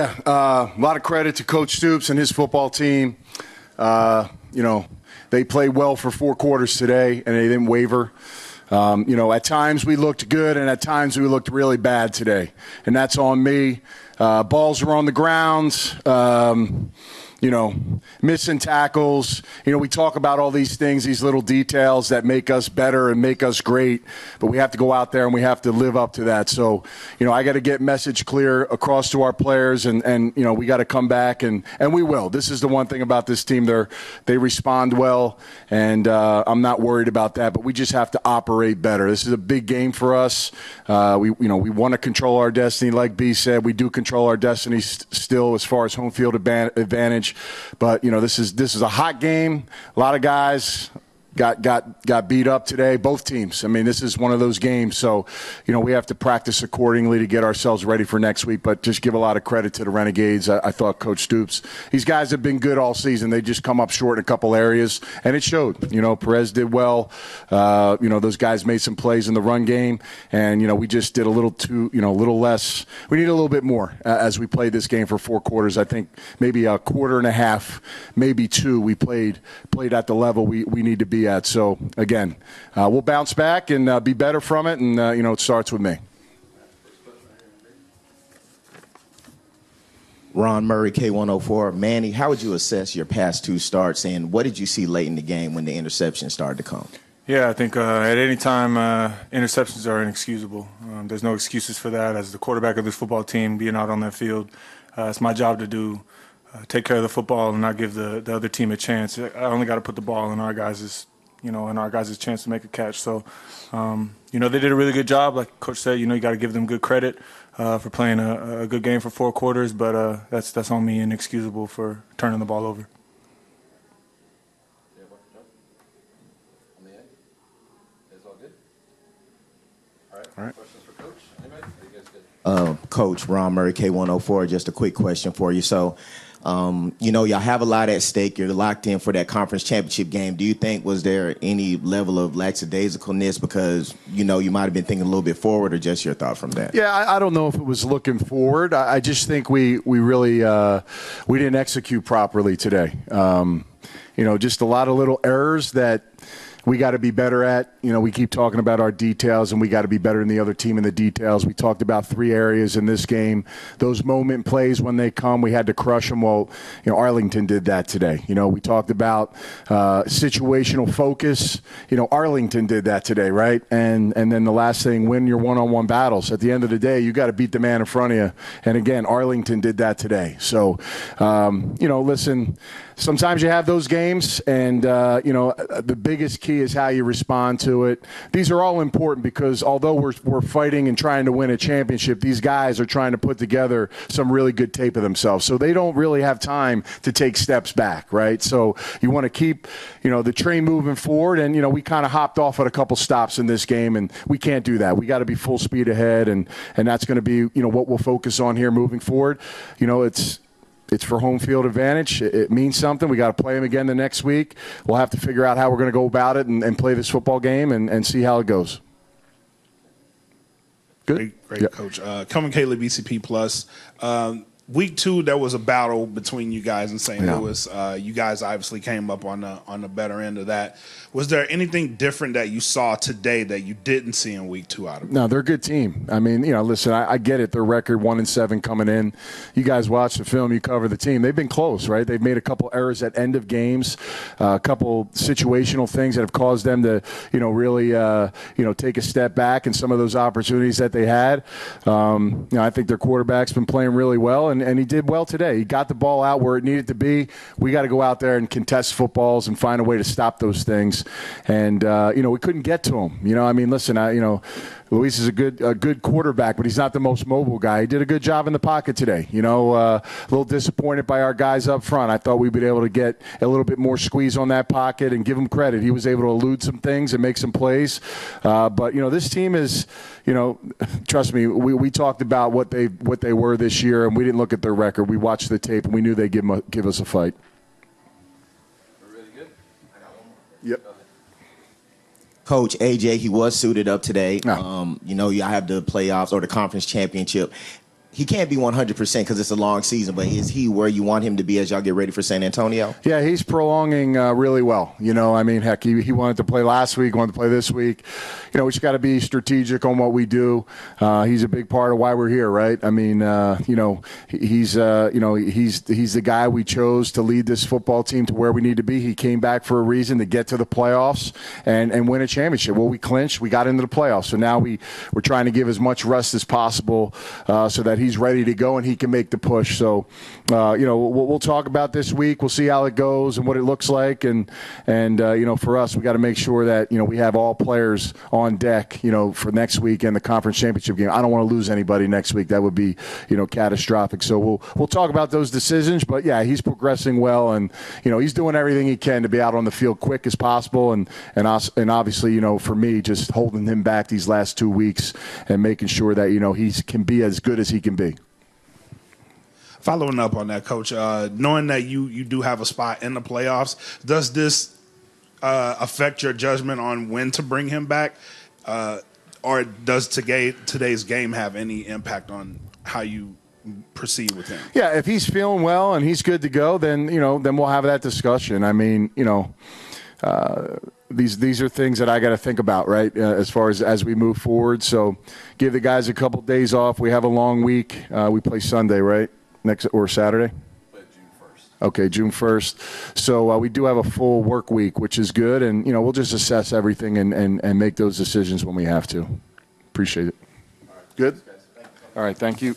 A lot of credit to Coach Stoops and his football team. They played well for 4 quarters today, and they didn't waver. At times we looked good, and at times we looked really bad today, and that's on me. Balls were on the ground. Missing tackles. We talk about all these things, these little details that make us better and make us great, but we have to go out there and we have to live up to that. So, I got to get message clear across to our players, and we got to come back, and we will. This is the one thing about this team. They respond well, and I'm not worried about that, but we just have to operate better. This is a big game for us. We want to control our destiny. Like B said, we do control our destiny still as far as home field advantage. But this is a hot game. A lot of guys got beat up today, both teams. I mean, this is one of those games. So, we have to practice accordingly to get ourselves ready for next week. But just give a lot of credit to the Renegades. I thought Coach Stoops, these guys have been good all season. They just come up short in a couple areas, and it showed. Perez did well. Those guys made some plays in the run game, and we just did a little less. We need a little bit more as we played this game for 4 quarters. I think maybe a quarter and a half, maybe 2. We played at the level we need to be at. So again, we'll bounce back and be better from it, and it starts with me. Ron Murray, K104. Manny, how would you assess your past 2 starts, and what did you see late in the game when the interception started to come? Yeah, I think at any time interceptions are inexcusable. There's no excuses for that. As the quarterback of this football team, being out on that field, it's my job to do. Take care of the football and not give the other team a chance. I only got to put the ball in our guys' chance to make a catch. So, they did a really good job. Like Coach said, you got to give them good credit for playing a good game for 4 quarters. But that's on me, inexcusable for turning the ball over. All right. Questions for Coach? Anybody? Are you guys good? Coach Ron Murray, K104. Just a quick question for you. So, y'all have a lot at stake. You're locked in for that conference championship game. Do you think was there any level of lackadaisicalness because, you might have been thinking a little bit forward, or just your thought from that? Yeah, I don't know if it was looking forward. I just think we really we didn't execute properly today. Just a lot of little errors that we got to be better at. We keep talking about our details, and we got to be better than the other team in the details. We talked about 3 areas in this game. Those moment plays, when they come, we had to crush them. Well, Arlington did that today. We talked about situational focus. Arlington did that today, right? And then the last thing, win your one-on-one battles. At the end of the day, you got to beat the man in front of you. And again, Arlington did that today. So, listen, sometimes you have those games, and, the biggest key is how you respond to it. These are all important because although we're fighting and trying to win a championship, these guys are trying to put together some really good tape of themselves. So they don't really have time to take steps back, right? So you want to keep, the train moving forward. And, we kind of hopped off at a couple stops in this game, and we can't do that. We got to be full speed ahead, and that's going to be, what we'll focus on here moving forward. It's for home field advantage. It means something. We got to play them again the next week. We'll have to figure out how we're going to go about it and play this football game and see how it goes. Good? Great, Yep. Coach. Coming Caleb BCP Plus. Week 2, there was a battle between you guys and St. Louis. You guys obviously came up on the better end of that. Was there anything different that you saw today that you didn't see in week 2 out of it? No, they're a good team. I mean, listen, I get it. Their record 1-7 coming in. You guys watch the film. You cover the team. They've been close, right? They've made a couple errors at end of games, a couple situational things that have caused them to, really, take a step back in some of those opportunities that they had. I think their quarterback's been playing really well, and he did well today. He got the ball out where it needed to be. We got to go out there and contest footballs and find a way to stop those things. And, we couldn't get to him. Listen, Luis is a good quarterback, but he's not the most mobile guy. He did a good job in the pocket today. A little disappointed by our guys up front. I thought we'd be able to get a little bit more squeeze on that pocket and give him credit. He was able to elude some things and make some plays. But, this team is, trust me, we talked about what they were this year, and we didn't look at their record. We watched the tape, and we knew they'd give us a fight. We're really good. I got one more. Yep. Coach AJ, he was suited up today. No. You have the playoffs or the conference championship. he can't be 100% because it's a long season, but is he where you want him to be as y'all get ready for San Antonio? Yeah, he's prolonging really well. I mean, heck, he wanted to play last week, wanted to play this week. We just got to be strategic on what we do. He's a big part of why we're here, right? I mean, he's the guy we chose to lead this football team to where we need to be. He came back for a reason, to get to the playoffs and win a championship. Well, we clinched. We got into the playoffs. So now we're trying to give as much rest as possible so that he's ready to go and he can make the push. So, we'll talk about this week. We'll see how it goes and what it looks like. And for us, we got to make sure that, we have all players on deck, for next week and the conference championship game. I don't want to lose anybody next week. That would be, catastrophic. So we'll talk about those decisions. But, yeah, he's progressing well. And, he's doing everything he can to be out on the field quick as possible. And obviously, for me, just holding him back these last 2 weeks and making sure that, he can be as good as he can be. Following up on that, Coach, knowing that you do have a spot in the playoffs, does this affect your judgment on when to bring him back? Or does today's game have any impact on how you proceed with him? Yeah, if he's feeling well and he's good to go, then we'll have that discussion. I mean, these are things that I got to think about, right, as far as we move forward. So give the guys a couple days off. We have a long week. We play Sunday, right? Next or Saturday? June 1st. Okay, June 1st. So we do have a full work week, which is good. And, we'll just assess everything and make those decisions when we have to. Appreciate it. Good? All right, thank you.